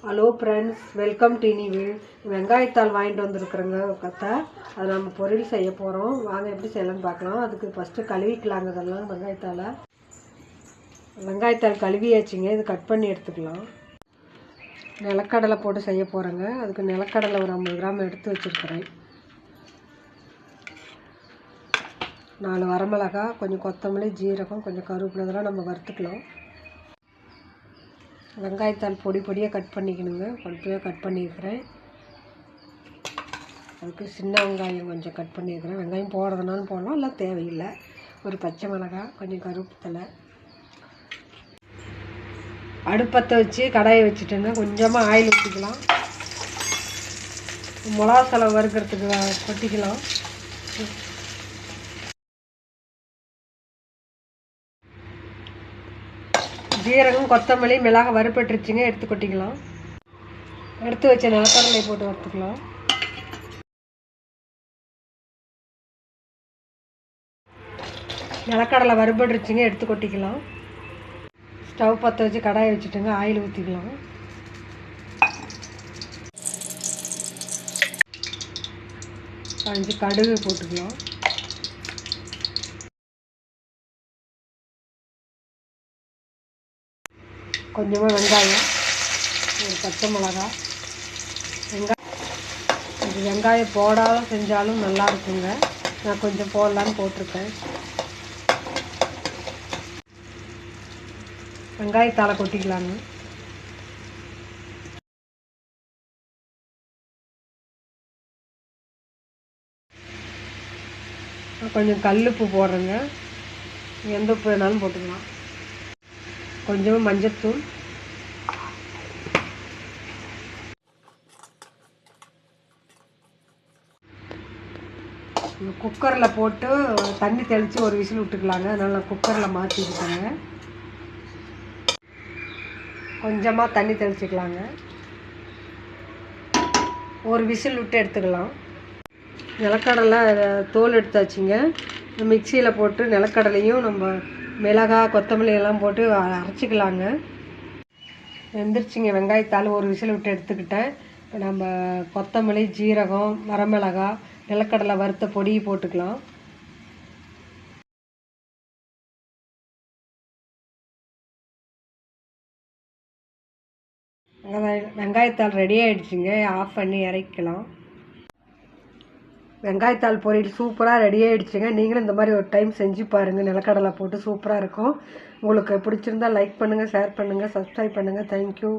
Hello friends, welcome to Inivel. வெங்காயத்தாள் வாங்கிட்டு வந்துருக்குறேங்க கத்தை. அதை நம்ம பொரியல் செய்ய போகிறோம். வாங்க எப்படி செய்யலாம்னு பார்க்கலாம். அதுக்கு ஃபஸ்ட்டு கழுவிக்கலாங்க. இதெல்லாம் வெங்காயத்தாள் கழுவியாச்சுங்க. இது கட் பண்ணி எடுத்துக்கலாம். நிலக்கடலை போட்டு செய்ய போகிறேங்க. அதுக்கு நிலக்கடலை ஒரு 50 கிராம் எடுத்து வச்சுருக்கிறேன். 4 வரமிளகா, கொஞ்சம் கொத்தமல்லி, ஜீரகம், கொஞ்சம் கருவேப்பிலை, இதெல்லாம் நம்ம வறுத்துக்கலாம். வெங்காயத்தாள் பொடி பொடியாக கட் பண்ணிக்கணுங்க. பொடியாக கட் பண்ணியிருக்கிறேன். அதுக்கு சின்ன வெங்காயம் கொஞ்சம் கட் பண்ணியிருக்கிறேன். வெங்காயம் போடுறதுனாலும் போடலாம், இல்லை தேவையில்லை. ஒரு பச்சை மிளகாய், கொஞ்சம் கருவேப்பிலை. அடுப்பத்தை வச்சு கடாயை வச்சுட்டுங்க. கொஞ்சமாக ஆயில் ஊற்றிக்கலாம். மிளகா செலவு வறுக்கிறதுக்கு கொட்டிக்கலாம். ஜீரகம், கொத்தமல்லி, மிளகாய் வறுப்பட்டுருச்சுங்க. எடுத்து கொட்டிக்கலாம். எடுத்து வச்ச நிலக்கடலை போட்டு வறுத்துக்கலாம். நிலக்கடலை வறுபட்டுருச்சுங்க. எடுத்து கொட்டிக்கலாம். ஸ்டவ் பற்ற வச்சு கடாயை வச்சுட்டுங்க. ஆயில் ஊற்றிக்கலாம். கொஞ்சம் கடுகு போட்டுக்கலாம். கொஞ்சமாக வெங்காயம், ஒரு பச்சை மிளகாய். வெங்காயம் போடாமல் செஞ்சாலும் நல்லா இருக்குங்க. நான் கொஞ்சம் போடலான்னு போட்டிருக்கேன். வெங்காயத்தாளை கொட்டிக்கலாங்க. கொஞ்சம் கல்லுப்பு போடுறேங்க. எந்த உப்பு வேணாலும் போட்டுக்கலாம். கொஞ்சமாக மஞ்சள்தூள், குக்கரில் போட்டு தண்ணி தெளித்து ஒரு விசில் விட்டுக்கலாங்க. அதனால் நான் குக்கரில் மாற்றிக்கிட்டேங்க. கொஞ்சமாக தண்ணி தெளிச்சிக்கலாங்க. ஒரு விசில் விட்டு எடுத்துக்கலாம். நிலக்கடலை தோல் எடுத்தாச்சுங்க. மிக்சியில் போட்டு நிலக்கடலையும் நம்ம மிளகாய், கொத்தமல்லி எல்லாம் போட்டு அரைச்சிக்கலாங்க. வெந்துருச்சுங்க. வெங்காயத்தாள் ஒரு விசில் விட்டு எடுத்துக்கிட்டேன். நம்ம கொத்தமல்லி, ஜீரகம், வரமிளகாய், நிலக்கடலை வறுத்த பொடி போட்டுக்கலாம். வெங்காயத்தாள் ரெடி ஆகிடுச்சுங்க. ஆஃப் பண்ணி இறக்கலாம். வெங்காயத்தாள் பொரியல் சூப்பராக ரெடி ஆகிடுச்சுங்க. நீங்களும் இந்த மாதிரி ஒரு டைம் செஞ்சு பாருங்கள். நிலக்கடலை போட்டு சூப்பராக இருக்கும். உங்களுக்கு பிடிச்சிருந்தால் லைக் பண்ணுங்கள், ஷேர் பண்ணுங்கள், சப்ஸ்கிரைப் பண்ணுங்கள். தேங்க்யூ.